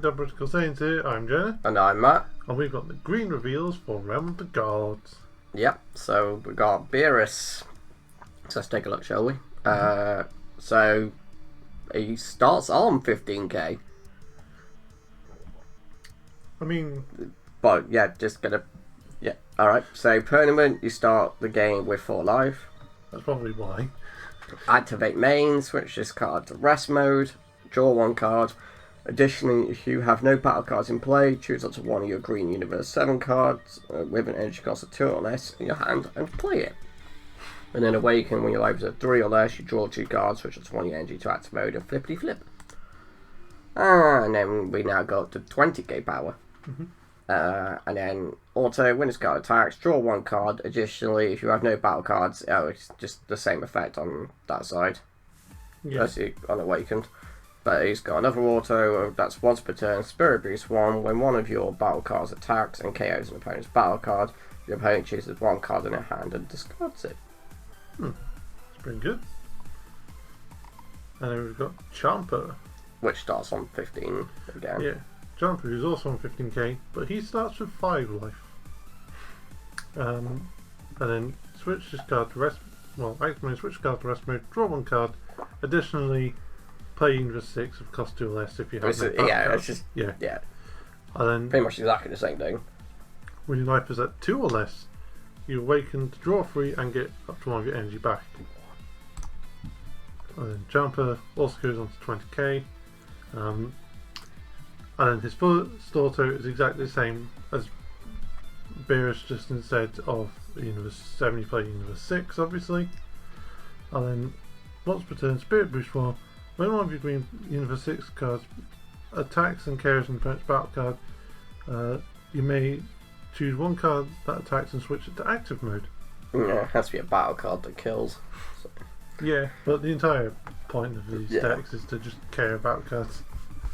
the Britical Saiyans here. I'm Jenna. And I'm Matt. And we've got the green reveals for Realm of the Gods. Yep, so we've got Beerus. So let's take a look, shall we? So he starts on 15k. I mean... But yeah, yeah, alright. So tournament, you start the game with 4 life. That's probably why. Activate main, switch this card to rest mode, draw 1 card. Additionally, if you have no battle cards in play, choose up to one of your Green Universe 7 cards with an energy cost of 2 or less in your hand and play it. And then awaken when your life is at 3 or less, you draw 2 cards, switch up to one of your energy to active mode and flippity flip. And then we now go up to 20k power. And then auto, when this card attacks, draw 1 card. Additionally, if you have no battle cards, it's just the same effect on that side. Yeah. As you unawakened. But he's got another auto, that's once per turn, Spirit Boost 1. When one of your battle cards attacks and KOs an opponent's battle card, your opponent chooses 1 card in their hand and discards it. That's pretty good. And then we've got Champa. Which starts on 15 again. Yeah. Champa, who's also on 15k, but he starts with 5 life. And then switch this card to rest. Well, activate switch card to rest mode, draw 1 card. Additionally, play Universe 6 of cost 2 or less if you have no battle cards. It's just yeah. And then pretty much exactly the same thing. when your life is at 2 or less, you awaken to draw 3 and get up to 1 of your energy back. And then Champa also goes on to 20k. And then his first auto is exactly the same as Beerus, just instead of Universe 7 you play Universe 6 obviously. And then once per turn, Spirit Boost 4. When one of your Green Universe 6 cards attacks and carries an opponent's battle card, you may choose 1 card that attacks and switch it to active mode. Yeah, it has to be a battle card that kills. So. Yeah, but the entire point of these decks is to just carry battle cards.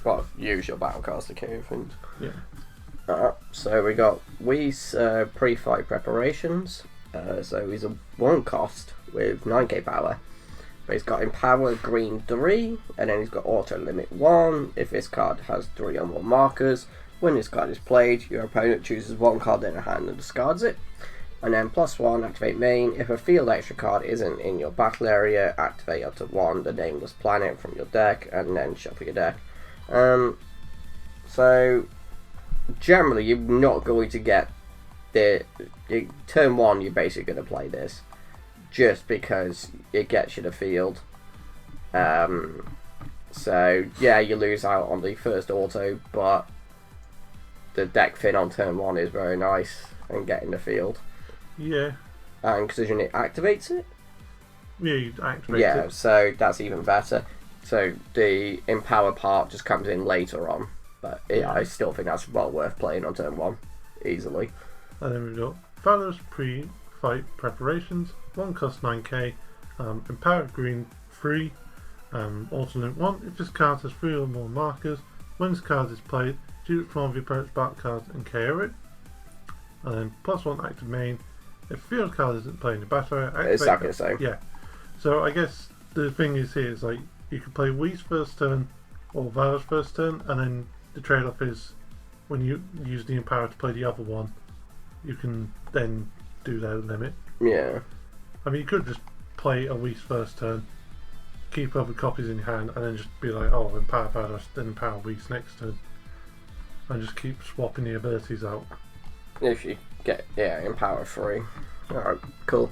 Well, use your battle cards to kill things. Yeah. So we got Whis pre-fight preparations. So he's a 1 cost with 9k power. But he's got Empower Green 3, and then he's got Auto Limit 1. If this card has 3 or more markers, when this card is played, your opponent chooses 1 card in their hand and discards it. And then +1, activate main. If a field extra card isn't in your battle area, activate up to 1 the nameless planet from your deck, and then shuffle your deck. So generally, you're not going to get turn 1. You're basically going to play this. Just because it gets you the field. So yeah, you lose out on the first auto, but the deck fin on turn 1 is very nice and getting the field. Yeah. And Precision it activates it. Yeah, you activate it. Yeah, so that's even better. So the Empower part just comes in later on, but I still think that's well worth playing on turn 1 easily. And then we've got Valor's pre-fight preparations. 1 cost 9k, Empowered Green 3, alternate 1. If this card has 3 or more markers, when this card is played, choose one of your opponent's battle cards and KO it. And then +1 active main. If field card isn't played in the battle area, activate Exactly the same. Yeah. So I guess the thing is here is like you can play Whis first turn or Valor's first turn, and then the trade-off is when you use the Empower to play the other one, you can then do their limit. Yeah. I mean, you could just play a Whis first turn, keep other copies in your hand, and then just be like, oh, Empower Valor, then Empower Whis next turn. And just keep swapping the abilities out. If you get, Empower 3. Alright, cool.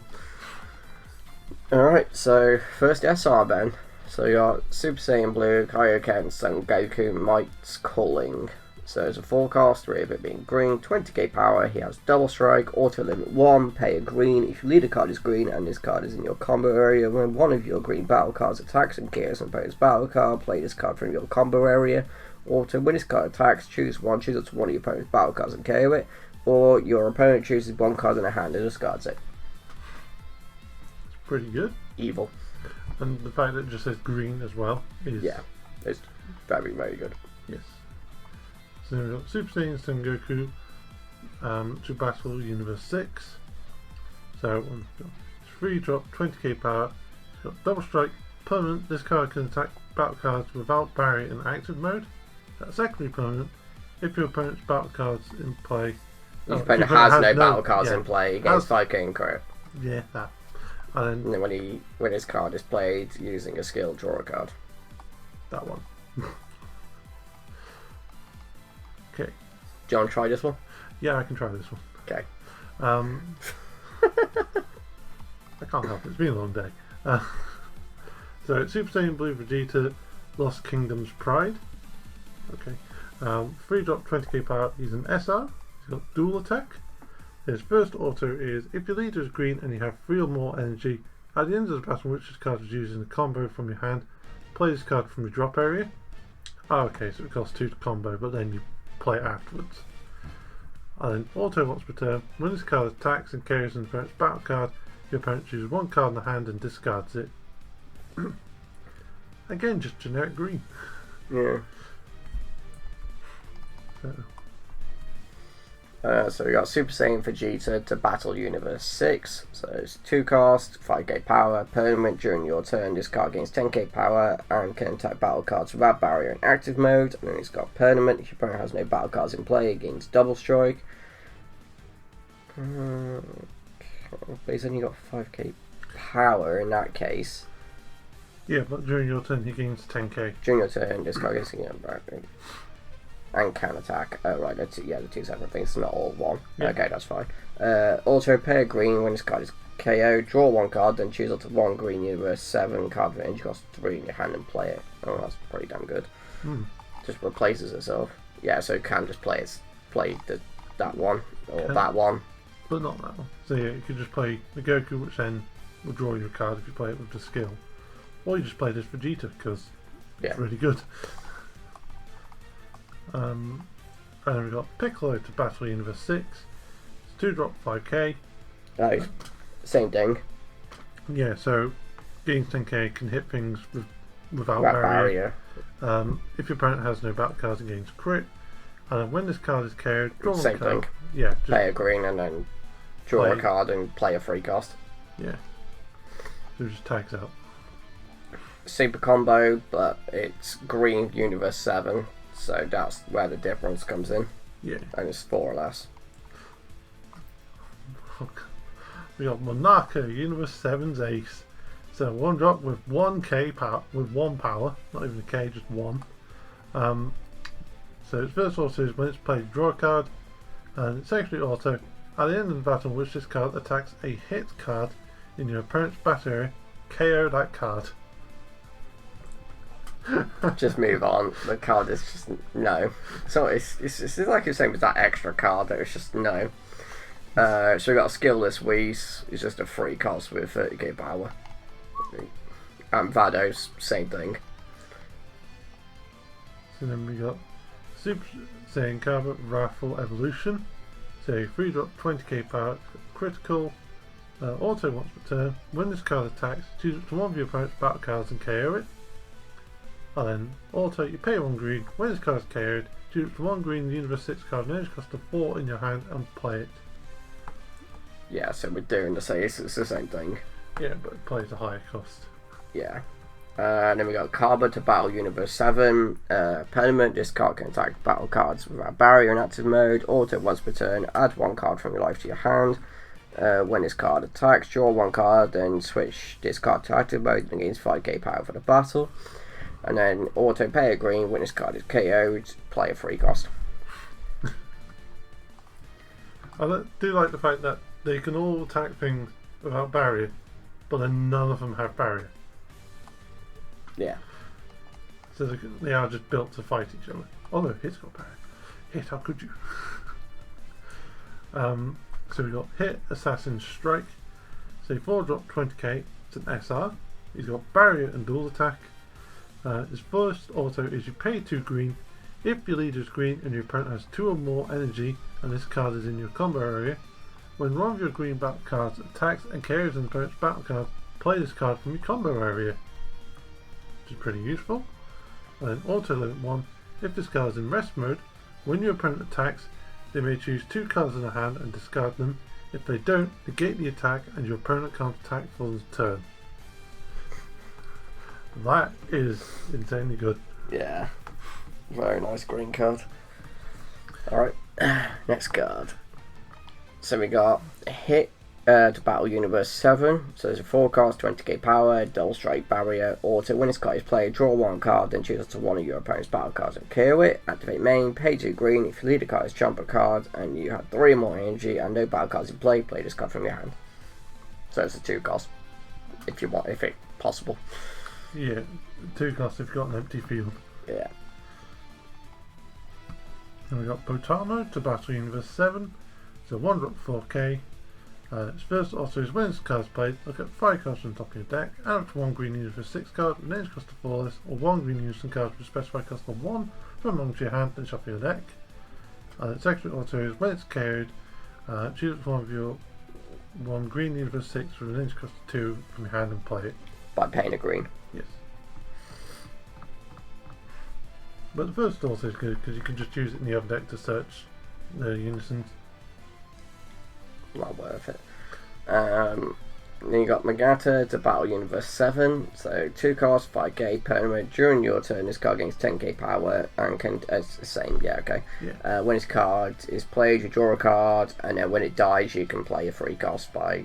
Alright, so first SR then. So you got Super Saiyan Blue, Kaioken, Son Goku, Might's Calling. So there's a 4 cost, 3 of it being green, 20k power. He has Double Strike, Auto Limit 1, pay a green. If your leader card is green and this card is in your combo area, when one of your green battle cards attacks and kills an opponent's battle card, play this card from your combo area. Auto, when this card attacks, choose up to one of your opponent's battle cards and KO it. Or your opponent chooses 1 card in their hand and discards it. It's pretty good. Evil. And the fact that it just says green as well is... Yeah, it's very, very good. Yes. So then we've got Super Saiyan Son Goku to battle Universe 6. So, 3 drop, 20k power. It's got Double Strike, permanent. This card can attack battle cards without barrier in active mode. Secondary permanent, if your opponent's battle cards in play. Your opponent has no battle cards in play against 5k and crit. Yeah, that. And then when his card is played using a skill, draw a card. That one. Okay. Do you want to try this one? Yeah, I can try this one. Okay. I can't help it. It's been a long day. So it's Super Saiyan Blue Vegeta, Lost Kingdom's Pride. Okay. 3-drop 20k power. He's an SR. He's got dual attack. His first auto is if your leader is green and you have 3 or more energy, at the end of the battle which this card is used in a combo from your hand, play this card from your drop area. Oh, okay, so it costs 2 to combo, but then you play it afterwards. And then auto once per turn, when this card attacks and carries an opponent's battle card, your opponent chooses 1 card in the hand and discards it. Again, just generic green. Yeah. So we got Super Saiyan Vegeta to Battle Universe 6. So it's 2 cost, 5k power, permanent during your turn. This card gains 10k power and can attack battle cards without barrier in active mode. And then it's got permanent. If your opponent has no battle cards in play, it gains double strike. But he's only got 5k power in that case. Yeah, but during your turn he gains 10k. During your turn, this card gets and can attack. Oh right, the 2 separate things, not all one. Yeah. Okay, that's fine. Auto pair green when this card is KO, draw 1 card, then choose up to 1 green universe 7 card with energy cost 3 in your hand and play it. Oh, that's pretty damn good. Just replaces itself. Yeah, so it can just play that one or that one. But not that one. So yeah, you could just play the Goku, which then will draw your card if you play it with the skill. Or you just play this Vegeta because it's really good. And then we've got Piccolo to Battle Universe 6. It's 2-drop 5k. Oh, same thing. Yeah, so gains 10k, can hit things without barrier. If your opponent has no battle cards, it gains crit. And when this card is carried, draw same a card. Thing. Yeah, play a green and then draw a card and play a free cost. Yeah. So it just tags out. Super combo, but it's green universe 7. So that's where the difference comes in. Yeah. And it's 4 or less. We got Monarca, Universe 7's Ace. So 1-drop with 1k power, with 1 power, not even a k, just 1. So its first auto is when it's played, draw a card, and its secondary auto, at the end of the battle in which this card attacks a hit card in your opponent's battle area, KO that card. Just move on. The card is just no. So it's like you're saying with that extra card that it's just no. So we got a skillless Whis. It's just a free cost with 30k power. And Vados, same thing. So then we got Super Saiyan Carbon Wrathful Evolution. So 3-drop 20k power, critical, auto once per turn. When this card attacks, choose up to 1 of your opponent's battle cards and KO it. And then auto, you pay 1 green. When this card is KO'd, choose up to 1 green Universe 6 card and energy cost of 4 in your hand and play it. Yeah, so we're doing the same. It's the same thing. Yeah, but it plays a higher cost. Yeah. And then we got Carbon to Battle Universe 7. Permanent, this card can attack battle cards without barrier in active mode. Auto once per turn, add 1 card from your life to your hand. When this card attacks, draw 1 card, then switch this card to active mode and gains 5k power for the battle. And then auto pay a green, when this card is KO'd, play a free cost. I do like the fact that they can all attack things without barrier, but then none of them have barrier. Yeah. So they are just built to fight each other. Oh no, Hit's got barrier. Hit, how could you? So we got Hit, Assassin, Strike. So 4-drop 20k, it's an SR. He's got barrier and dual attack. His first auto is you pay 2 green. If your leader is green and your opponent has 2 or more energy and this card is in your combo area, when one of your green battle cards attacks and carries an opponent's battle card, play this card from your combo area. Which is pretty useful. And then auto limit 1, if this card is in rest mode, when your opponent attacks, they may choose 2 cards in their hand and discard them. If they don't, negate the attack and your opponent can't attack for the turn. That is insanely good. Yeah. Very nice green card. Alright, next card. So we got hit to battle Universe 7. So there's a 4 cards, 20k power, double strike barrier, auto. When this card is played, draw 1 card, then choose up to 1 of your opponent's battle cards and KO it. Activate main, pay 2 green. If your leader card is jump a card and you have 3 or more energy and no battle cards in play this card from your hand. So it's a 2 cost if you want, if it's possible. Yeah, 2 costs if you've got an empty field. Yeah. And we got Botano to battle Universe 7. So 1 drop 4k. Its first also is when this card's played, look at 5 cards from the top of your deck, add up to 1 green Universe 6 card, and then cost of 4 less, or 1 green Universe card with a specified cost of 1 from amongst your hand and shuffle your deck. Its extra auto is when it's carried, choose one of your 1 green Universe 6 with an inch cost of 2 from your hand and play it. By paying a green. Yes. But the first also is good because you can just use it in the other deck to search the unisons. Not worth it. Then you got Magata to battle Universe 7. So 2 cards, 5k permanent. During your turn, this card gains 10k power and can. It's the same, yeah, okay. Yeah. When this card is played, you draw a card, and then when it dies, you can play a 3 cost by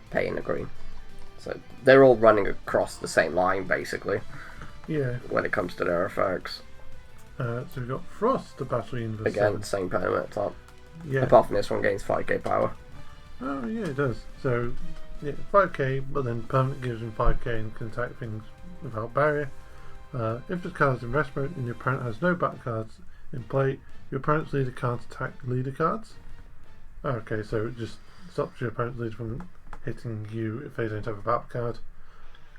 paying a green. So they're all running across the same line, basically. Yeah. When it comes to their effects. So we've got Frost to battle Universe Again, 7. same permanent at top. Yeah. Apart from this one, gains 5k power. Oh yeah, it does. So yeah, 5k, but then permanent gives him 5k and can attack things without barrier. If this card is in rest mode and your opponent has no battle cards in play, your opponent's leader can't attack leader cards. Okay, so it just stops your opponent's leader from hitting you if they don't have a battle card.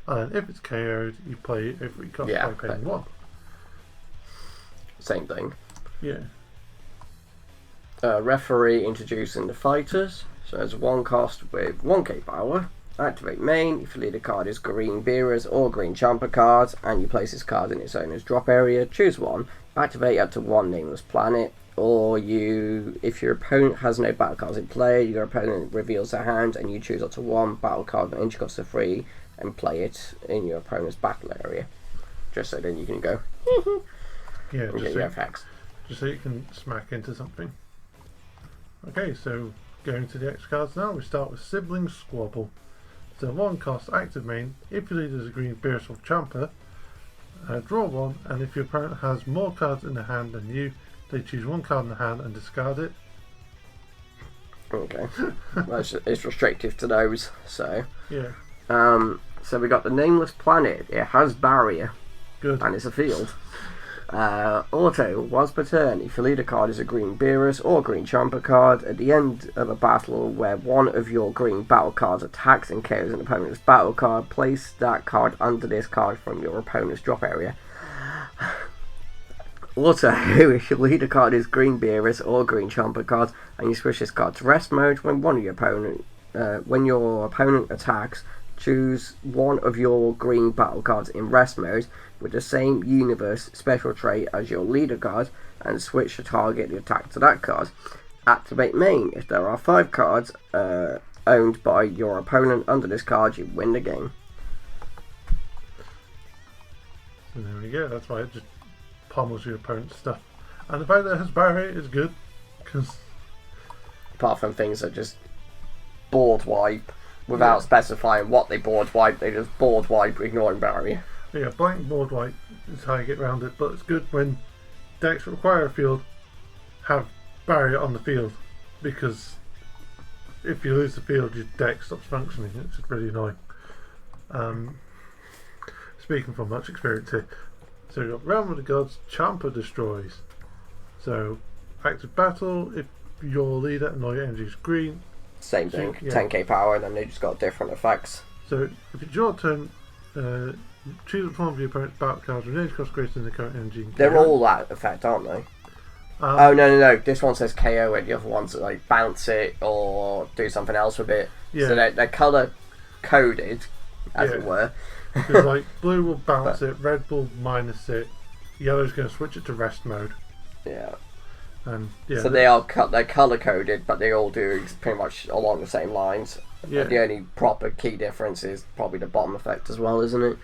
And if it's KO'd, you play a free cost by paying 1. Same thing. Yeah. Referee introducing the fighters. So there's 1 cost with 1k power. Activate main. If your leader card is green bearers or green champer cards, and you place this card in its owner's drop area, choose 1. Activate up to 1 nameless planet. Or if your opponent has no battle cards in play, your opponent reveals their hand, and you choose up to 1 battle card with inch cost of 3 and play it in your opponent's battle area. Just so then you can go. Yeah. And get your effects. Just so you can smack into something. Okay, so going to the extra cards now, we start with Sibling Squabble. So 1 cost, active main. If your leader is a green Beerus or Champer, draw 1, and if your opponent has more cards in the hand than you, they choose 1 card in the hand and discard it. Okay. It's restrictive to those, so. Yeah. So we got the nameless planet. It has barrier. Good. And it's a field. Auto, once per turn, if your leader card is a green Beerus or green Champer card, at the end of a battle where one of your green battle cards attacks and KOs an opponent's battle card, place that card under this card from your opponent's drop area. Also, if your leader card is green Beerus or green Champer card, and you switch this card to rest mode, when your opponent attacks, choose 1 of your green battle cards in rest mode with the same universe special trait as your leader card and switch the target attack to that card. Activate main. If there are 5 cards owned by your opponent under this card, you win the game. So there we go, that's why it just pummels your opponent's stuff. And the fact that it has barrier is good, because apart from things that just board wipe without specifying what they board wipe, they just board wipe ignoring barrier. Yeah, blank board wipe is how you get around it, but it's good when decks that require a field have barrier on the field, because if you lose the field, your deck stops functioning. It's really annoying. Speaking from much experience here. So we've got Realm of the Gods, Champer destroys. So active battle, if your leader and all your energy is green. Same thing, yeah. 10k power, and then they just got different effects. So if it's your turn, choose one of your opponent's battle cards with energy cost greater than the current energy. They're all that effect, aren't they? Oh no! This one says KO, and the other ones like bounce it or do something else with it. Yeah. So they're color coded, as it were. Because like blue will bounce it, red will minus it, yellow's going to switch it to rest mode. Yeah. And yeah. So they're color coded, but they all do pretty much along the same lines. Yeah. The only proper key difference is probably the bottom effect as well, isn't it?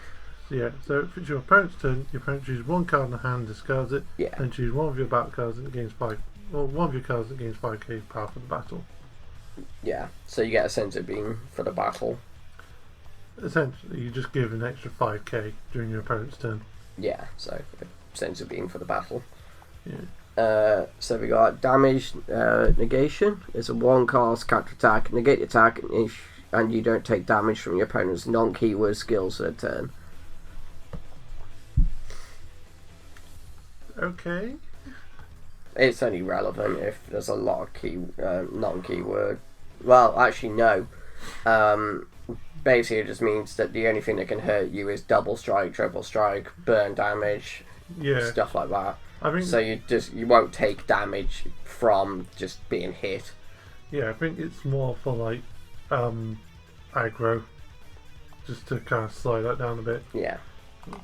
Yeah, so if it's your opponent's turn, your opponent chooses one card in the hand, discards it, Yeah. and choose one of your battle cards that gains 5. Well, one of your cards that gains 5k power for the battle. Yeah. So you get a sense of being for the battle. Essentially, you just give an extra 5k during your opponent's turn. Yeah. So a sense of being for the battle. Yeah. So we got damage negation. It's a 1 cost counter attack. Negate the attack, and you don't take damage from your opponent's non-keyword skills for a turn. Okay. It's only relevant if there's a lot of non-keyword. Well, actually, no. Basically, it just means that the only thing that can hurt you is double strike, triple strike, burn damage, Yeah. stuff like that. I think. So you won't take damage from just being hit. Yeah, I think it's more for like aggro, just to kind of slow that down a bit. Yeah,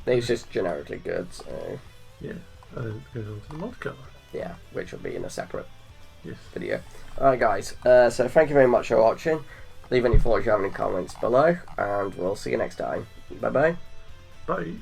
it's just generically good. So Yeah, and then it goes on to the mod color. yeah, which will be in a separate Yes. video. Alright guys, so thank you very much for watching. Leave any thoughts you have in the comments below, and we'll see you next time. Bye bye. Bye.